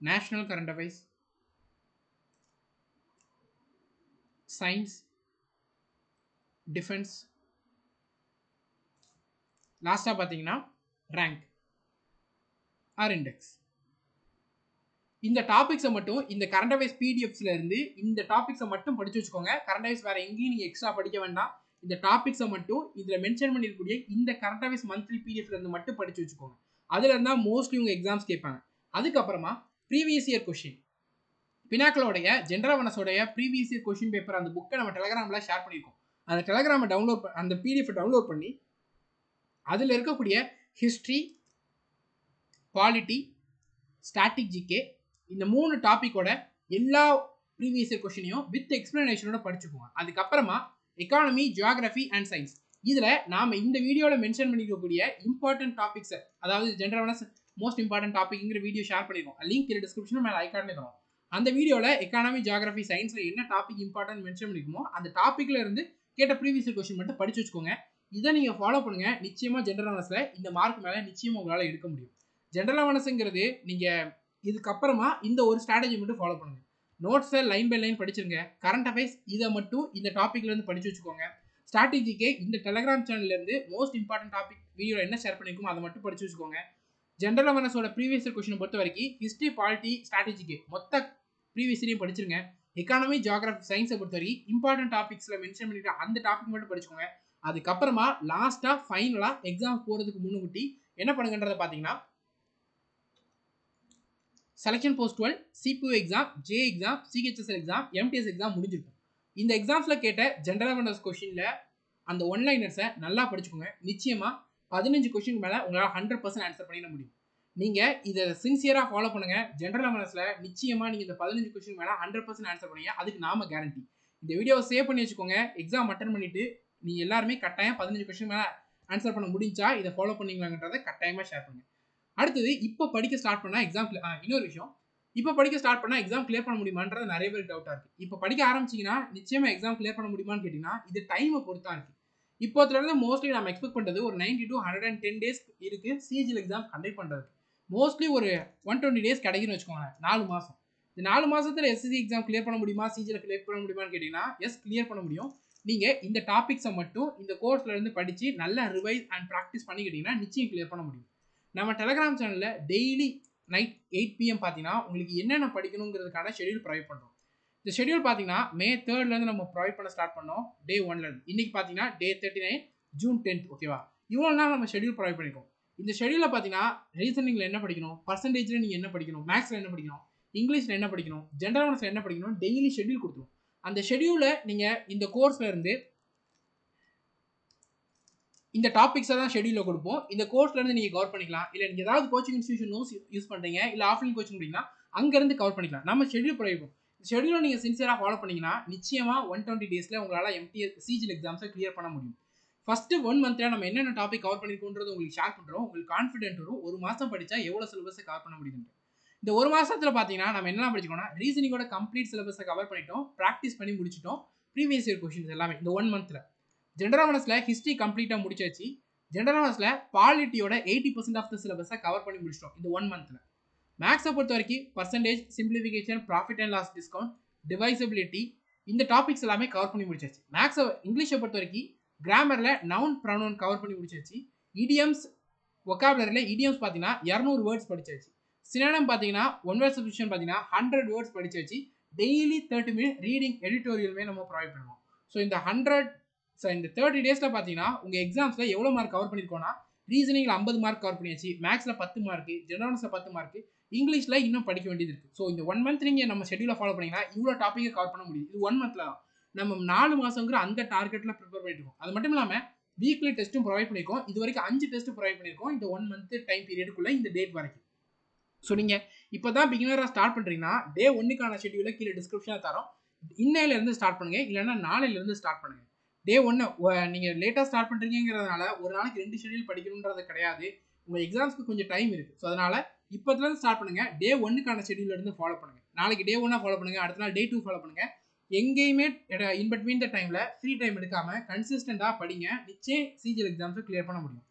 national current affairs, science, defence, லாஸ்ட்டாக பார்த்தீங்கன்னா ரேங்க் ஆர் இண்டெக்ஸ். இந்த டாபிக்ஸை மட்டும் இந்த கரண்ட் அஃபேர்ஸ் பிடிஎஃப்ஸ்ல இருந்து இந்த டாபிக்ஸை மட்டும் படிச்சு வச்சுக்கோங்க. கரண்ட் அஃபேர்ஸ் வேற எங்கேயும் நீங்கள் எக்ஸ்ட்ரா படிக்க வேண்டாம். இந்த டாபிக்ஸை மட்டும் இதில் மென்ஷன் பண்ணியிருக்கக்கூடிய இந்த கரண்ட் அஃபேர்ஸ் மந்த்லி பிடிஎஃப்ல இருந்து மட்டும் படிச்சு வச்சுக்கோங்க. அதில் இருந்தால் மோஸ்ட்லி உங்கள் எக்ஸாம்ஸ் கேட்பாங்க. அதுக்கப்புறமா ப்ரீவியஸ் இயர் கொஸ்டின், பினாக்களோடைய ஜெனரல் அவேர்னஸோடைய ப்ரீவியஸ் இயர் கொஸ்டின் பேப்பர் அந்த புக்கை நம்ம டெலகிராமில் ஷேர் பண்ணியிருக்கோம். அந்த டெலகிராமை அந்த பிடிஎஃப் டவுன்லோட் பண்ணி அதில் இருக்கக்கூடிய ஹிஸ்ட்ரி, பாலிட்டி, ஸ்டாட்டிக் ஜிகே இந்த 3 டாப்பிக்கோட எல்லா ப்ரீவியஸ் இயர் கொஸ்டினையும் வித் எக்ஸ்பிளனேஷனோட படிச்சுக்கோங்க. அதுக்கப்புறமா எக்கானமி, ஜியோகிராஃபி அண்ட் சயின்ஸ் இதில் நாம் இந்த வீடியோவில் மென்ஷன் பண்ணிக்கக்கூடிய இம்பார்ட்டன்ட் டாபிக்ஸை, அதாவது ஜெனரல் அவேர்னஸ் மோஸ்ட் இம்பார்ட்டன்ட் டாபிக்ங்கிற வீடியோ ஷேர் பண்ணிடுவோம். லிங்க் கீழே டிஸ்கிரிப்ஷனும் மேலே ஐகார்ட்லேயே தரும். அந்த வீடியோவில் எக்கானமி, ஜியோகிராஃபி, சயின்ஸில் என்ன டாபிக் இம்பார்ட்டன்ட் மென்ஷன் பண்ணிக்குமோ அந்த டாப்பிக்கில் இருந்து கேட்ட ப்ரீவியஸ் இயர் கொஸ்டின் மட்டும் படிச்சு வச்சுக்கோங்க. இதை நீங்கள் ஃபாலோ பண்ணுங்கள். நிச்சயமாக ஜெனரல் அவேர்னஸில் இந்த மார்க் மேலே நிச்சயமாக உங்களால் எடுக்க முடியும். ஜெனரல் அவேர்னஸ்ங்கிறது நீங்கள் இதுக்கப்புறமா இந்த ஒரு ஸ்ட்ராட்டஜி மட்டும் ஃபாலோ பண்ணுங்கள். நோட்ஸை லைன் பை லைன் படிச்சிருங்க. கரண்ட் அஃபேர்ஸ் இதை மட்டும் இந்த டாப்பிக்லேருந்து படிச்சு வச்சுக்கோங்க. ஸ்ட்ராட்டஜிக்கே இந்த டெலகிராம் சேனல்லேருந்து மோஸ்ட் இம்பார்ட்டன்ட் டாபிக் வீடியோவில் என்ன ஷேர் பண்ணிருக்கோமோ அதை மட்டும் படிச்சு வச்சுக்கோங்க. ஜெனரல் அவேர்னஸோட ப்ரீவியஸ் இயர் கொஸ்டினை பொறுத்த வரைக்கும் ஹிஸ்ட்ரி, பாலிட்டி, ஸ்ட்ராட்டஜிக்கே மொத்த ப்ரீவியஸ் இயரையும் படிச்சிருங்க. எக்கானமி, ஜியோகிராஃபி, சயின்ஸை பொறுத்த வரைக்கும் இம்பார்ட்டன்ட் டாபிக்ஸில் மென்ஷன் பண்ணிட்டு அந்த டாபிக் மட்டும் படிச்சுக்கோங்க. அதுக்கப்புறமா லாஸ்ட்டாக ஃபைனலாக எக்ஸாம் போகிறதுக்கு முன்னுக்கூட்டி என்ன பண்ணுங்கன்றதை பார்த்தீங்கன்னா selection post 12, CPU exam, J exam, CHSL exam, MTS exam முடிஞ்சிருக்கும். இந்த எக்ஸாம்ஸில் கேட்ட ஜெனரல் அவேர்னஸ் கொஸ்டினில் அந்த ஒன்லைனர்ஸை நல்லா படிச்சுக்கோங்க. நிச்சயமாக 15 கொஸ்டின் மேலே உங்களால் 100% ஆன்சர் பண்ணிட முடியும். நீங்கள் இதை சின்சியராக ஃபாலோ பண்ணுங்கள். ஜெனரல் அவேர்னஸில் நிச்சயமாக நீங்கள் இந்த 15 கொஸ்டின் மேலே 100% ஆன்சர் பண்ணுவீங்க. அதுக்கு நாம கேரண்டி. இந்த வீடியோவை சேவ் பண்ணி வச்சுக்கோங்க. எக்ஸாம் அட்டன் பண்ணிவிட்டு நீங்கள் எல்லாருமே கட்டாயம் 15 கொஸ்டின் மேலே ஆன்சர் பண்ண முடிஞ்சா இதை ஃபாலோ பண்ணீங்களான்றதை கட்டாயமாக ஷேர் பண்ணுங்கள். அடுத்தது இப்போ படிக்க ஸ்டார்ட் பண்ணால் எக்ஸாம் இன்னொரு விஷயம், இப்போ படிக்க ஸ்டார்ட் பண்ணால் எக்ஸாம் கிளியர் பண்ண முடியுமான்றது நிறைய பேருக்கு டவுட்டாக இருக்குது. இப்போ படிக்க ஆரம்பிச்சிங்கன்னா நிச்சயமாக எக்ஸாம் கிளியர் பண்ண முடியுமான்னு கேட்டிங்கன்னா இது டைமை பொறுத்தா இருக்குது. இப்போதுலேருந்து மோஸ்ட்லி நம்ம எக்ஸ்பெக்ட் பண்ணுறது ஒரு 90 to 110 டேஸ் இருக்குது சிஜிஎல் எக்ஸாம் கண்டக்ட் பண்ணுறது. மோஸ்ட்லி ஒரு 120 டேஸ் கிடைக்குன்னு வச்சுக்கோங்க, 4 மாதம். இந்த 4 மாதத்தில் எஸ்எஸ்சி எக்ஸாம் கிளியர் பண்ண முடியுமா, சிஜிஎல் கிளியர் பண்ண முடியுமான்னு கேட்டிங்கன்னா எஸ், கிளியர் பண்ண முடியும். நீங்கள் இந்த டாபிக்ஸை மட்டும் இந்த கோர்ஸ்லேருந்து படித்து நல்லா ரிவைஸ் அண்ட் ப்ராக்டிஸ் பண்ணிக்கிட்டிங்கன்னா நிச்சயம் கிளியர் பண்ண முடியும். நம்ம டெலகிராம் சேனலில் டெய்லி நைட் 8 PM பார்த்தீங்கன்னா உங்களுக்கு என்னென்ன படிக்கணுங்கிறதுக்கான ஷெடியூல் ப்ரொவைட் பண்ணுறோம். இந்த ஷெடியூல் பார்த்தீங்கன்னா May 3 நம்ம ப்ரொவைட் பண்ண ஸ்டார்ட் பண்ணோம். Day 1 இன்னைக்கு பார்த்தீங்கன்னா Day 39 June 10. ஓகேவா, இவ்வளோ நாள் நம்ம ஷெடியூல் ப்ரொவைட் பண்ணியிருக்கோம். இந்த ஷெடியூலில் பார்த்தீங்கன்னா ரீசனிங்கில் என்ன படிக்கணும், பர்சன்டேஜில் நீங்கள் என்ன படிக்கணும், மேக்ஸில் என்ன படிக்கணும், இங்கிலீஷில் என்ன படிக்கணும், ஜென்ரல் அவேர்னஸில் என்ன படிக்கணும், டெய்லி ஷெடியூல் கொடுத்துரும். அந்த ஷெடியூலை நீங்கள் இந்த கோர்ஸில் இருந்து இந்த டாபிக்ஸை தான் ஷெடியூலில் கொடுப்போம். இந்த கோர்ஸ்லேருந்து நீங்கள் கவர் பண்ணிக்கலாம். இல்லை நீங்கள் ஏதாவது கோச்சிங் இன்ஸ்டியூஷன் யூஸ் பண்ணுறீங்க, இல்லை ஆஃப்லைன் கோச்சிங் பண்ணிங்கன்னா அங்கேருந்து கவர் பண்ணிக்கலாம். நம்ம ஷெடியூல் ப்ரொவைட் ஷெடியூலை நீங்கள் சின்சியராக ஃபாலோ பண்ணிங்கன்னா நிச்சயமாக 120 டேஸில் உங்களால் எம்டிஎஸ் சிஜிஎல் எக்ஸாம்ஸை கிளியர் பண்ண முடியும். ஃபஸ்ட்டு 1 மந்த்தில் நம்ம என்னென்ன டாபிக் கவர் பண்ணியிருக்கோன்றது உங்களுக்கு ஷேர் பண்ணுறோம். உங்களுக்கு கான்ஃபிடென்ட் வரும், ஒரு மாதம் படித்தா எவ்வளோ சிலபஸை கவர் பண்ண முடியுது. இந்த ஒரு மாதத்தில் பார்த்தீங்கன்னா நம்ம என்னெல்லாம் படிச்சுக்கோன்னா ரீசனிங்கோட கம்ப்ளீட் சிலபஸை கவர் பண்ணிட்டோம், ப்ராக்டிஸ் பண்ணி முடிச்சிட்டோம், ப்ரீவியஸ் இயர் கொஷின்ஸ் எல்லாமே இந்த 1 மந்த்தில். ஜென்ரல் அவேர்னஸில் ஹிஸ்ட்ரி கம்ப்ளீட்டாக முடிச்சாச்சு. ஜென்ரல் அவேர்னஸில் பாலிட்டியோட 80% ஆஃப் த சிலபஸை கவர் பண்ணி முடிச்சிட்டோம் இந்த 1 மந்த்தில். மேக்ஸை பொறுத்த வரைக்கும் percentage, simplification, profit and loss discount, divisibility, இந்த டாபிக்ஸ் எல்லாமே கவர் பண்ணி முடிச்சாச்சு. மேக்ஸை இங்கிலீஷை பொறுத்த வரைக்கும் கிராமரில் நவுன் ப்ரொனவுன் கவர் பண்ணி முடிச்சாச்சு. இடியம்ஸ், வொக்காபுலரியில் இடியம்ஸ் பார்த்தீங்கன்னா 200 வேர்ட்ஸ் படிச்சாச்சு. சினோனிம் பார்த்தீங்கன்னா 1 வேர்ட் சப்ஸ்டியூஷன் பார்த்தீங்கன்னா 100 வேர்ட்ஸ் படிச்சாச்சு. டெய்லி 30 மினிட் ரீடிங் எடிட்டோரியலுமே நம்ம ப்ரொவைட் பண்ணுவோம். ஸோ இந்த 30 டேஸில் பார்த்தீங்கன்னா உங்கள் எக்ஸாம்ஸில் எவ்வளோ மார்க் கவர் பண்ணியிருக்கோன்னா ரீசனிங்கில் 50 மார்க் கவர் பண்ணியாச்சு, மேக்ஸில் 10 மார்க்கு, ஜெனரல்ஸில் 10 மார்க்கு, இங்கிலீஷில் இன்னும் படிக்க வேண்டியது இருக்குது. ஸோ இந்த 1 மந்த் நீங்கள் நம்ம ஷெடியூலை ஃபாலோ பண்ணிங்கன்னா இவ்வளோ டாப்பிக்கை கவர் பண்ண முடியும். இது 1 மந்த்தில் தான். நம்ம 4 மாதங்கிற அந்த டார்கெட்டில் ப்ரிப்பேர் பண்ணிட்டு இருக்கோம். அது மட்டும் இல்லாமல் வீக்லி டெஸ்ட்டும் ப்ரொவைட் பண்ணியிருக்கோம். இது வரைக்கும் 5 டெஸ்ட் ப்ரொவைட் பண்ணியிருக்கோம் இந்த 1 மந்த் டைம் பீரியடுக்குள்ளே, இந்த டேட் வரைக்கும். ஸோ நீங்கள் இப்போ தான் பிகினராக ஸ்டார்ட் பண்ணுறீங்கன்னா Day 1க்கான ஷெடியூலை கீழே டிஸ்கிரிப்ஷனில் தரோம். இன்னையிலேருந்து ஸ்டார்ட் பண்ணுங்கள், இல்லைன்னா நாளையிலேருந்து ஸ்டார்ட் பண்ணுங்கள். Day 1 நீங்கள் லேட்டாக ஸ்டார்ட் பண்ணுறீங்கிறதுனால ஒரு நாளைக்கு 2 ஷெடியூல் படிக்கணுன்றது கிடையாது. உங்கள் எக்ஸாம்ஸ்க்கு கொஞ்சம் டைம் இருக்குது. ஸோ அதனால் இப்போதுலேருந்து ஸ்டார்ட் பண்ணுங்கள். Day 1க்கான ஷெடியூலேருந்து ஃபாலோ பண்ணுங்கள். நாளைக்கு Day 1 ஃபாலோ பண்ணுங்கள், அடுத்த நாள் Day 2 ஃபாலோ பண்ணுங்கள். எங்கேயுமே இன்பிட்வீன் த டைமில் ஃப்ரீ டைம் எடுக்காமல் கன்சிஸ்டண்ட்டாக படிங்க. நிச்சயம் சிஜிஎல் எக்ஸாம்ஸை கிளியர் பண்ண முடியும்.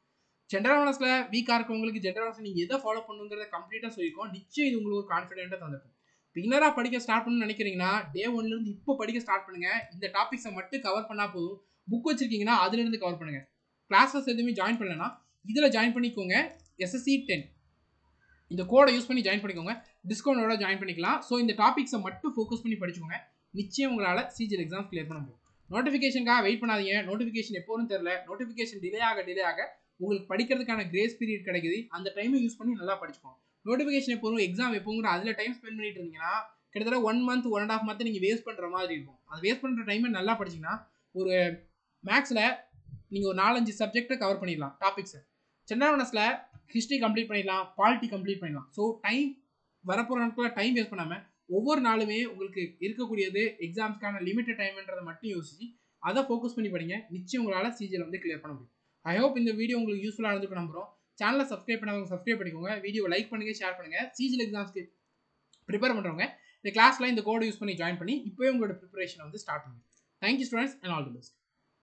ஜென்ரல் அவேர்னஸில் வீக்காக இருக்கவங்களுக்கு ஜென்ரல் அவேர்னஸ் நீங்கள் எதை ஃபாலோ பண்ணுங்கிறத கம்ப்ளீட்டாக சொல்லியிருக்கோம். நிச்சயம் இது உங்களுக்கு ஒரு கான்ஃபிடென்ட்டாக தந்துருக்கும். பிகினராக படிக்க ஸ்டார்ட் பண்ணணும்னு நினைக்கிறீங்கன்னா Day 1லேருந்து இப்போ படிக்க ஸ்டார்ட் பண்ணுங்கள். இந்த டாபிக்ஸை மட்டும் கவர் பண்ணால் போதும். புக் வச்சிருக்கீங்கன்னா அதுலேருந்து கவர் பண்ணுங்கள். கிளாஸஸ் எதுவுமே ஜாயின் பண்ணலன்னா இதில் ஜாயின் பண்ணிக்கோங்க. SSC 10 இந்த கோடை யூஸ் பண்ணி ஜாயின் பண்ணிக்கோங்க, டிஸ்கவுண்டோட ஜாயின் பண்ணிக்கலாம். ஸோ இந்த டாபிக்ஸை மட்டும் ஃபோக்கஸ் பண்ணி படிச்சுக்கோங்க. நிச்சயம் உங்களால் சிஜிஎல் எக்ஸாம் கிளியர் பண்ண முடியும். நோட்டிஃபிகேஷனுக்காக வெயிட் பண்ணாதீங்க. நோட்டிஃபிகேஷன் எப்போன்னு தெரியல. நோட்டிஃபிகேஷன் டிலே ஆக உங்களுக்கு படிக்கிறதுக்கான கிரேஸ் பீரியட் கிடைக்குது. அந்த டைமை யூஸ் பண்ணி நல்லா படிச்சுக்கோங்க. நோட்டிஃபிகேஷன் எப்போதும் எக்ஸாம் எப்போங்கிற அதில் டைம் ஸ்பெண்ட் பண்ணிட்டு இருந்தீங்கன்னா கிட்டத்தட்ட 1 மந்த் 1.5 மந்த் நீங்கள் வேஸ்ட் பண்ணுற மாதிரி இருக்கும். அது வேஸ்ட் பண்ணுற டைமை நல்லா படிச்சிங்கன்னா ஒரு மேக்ஸில் நீங்கள் ஒரு 4-5 சப்ஜெக்டை கவர் பண்ணிடலாம் டாபிக்ஸை. ஜென்ரல் அவேர்னஸில் ஹிஸ்ட்ரி கம்ப்ளீட் பண்ணிடலாம், பாலிட்டி கம்ப்ளீட் பண்ணிடலாம். ஸோ டைம் வரப்போகிற நாட்களில் டைம் வேஸ்ட் பண்ணாமல் ஒவ்வொரு நாளுமே உங்களுக்கு இருக்கக்கூடியது எக்ஸாம்ஸ்க்கான லிமிட்டட் டைம்ன்றதை மட்டும் யோசிச்சு அதை ஃபோக்கஸ் பண்ணி படிங்க. நிச்சயம் உங்களால் சிஜிஎல் வந்து கிளியர் பண்ண முடியும். ஐ ஹோப் இந்த வீடியோ உங்களுக்கு யூஸ்ஃபுல்லாக இருந்துக்கு நம்புகிறோம். சேனலை சப்ஸ்கிரைப் பண்ணவங்க சப்ஸ்கிரைப் பண்ணிக்கோங்க, வீடியோ லைக் பண்ணுங்கள், ஷேர் பண்ணுங்கள். சிஜிஎல் எக்ஸாம்ஸ்க்கு ப்ரிப்பேர் பண்ணுறவங்க இந்த கிளாஸில் இந்த கோடை யூஸ் பண்ணி ஜாயின் பண்ணி இப்போவே உங்களோட ப்ரிப்பரேஷனை வந்து ஸ்டார்ட் பண்ணுங்கள். Thank you students and all the best.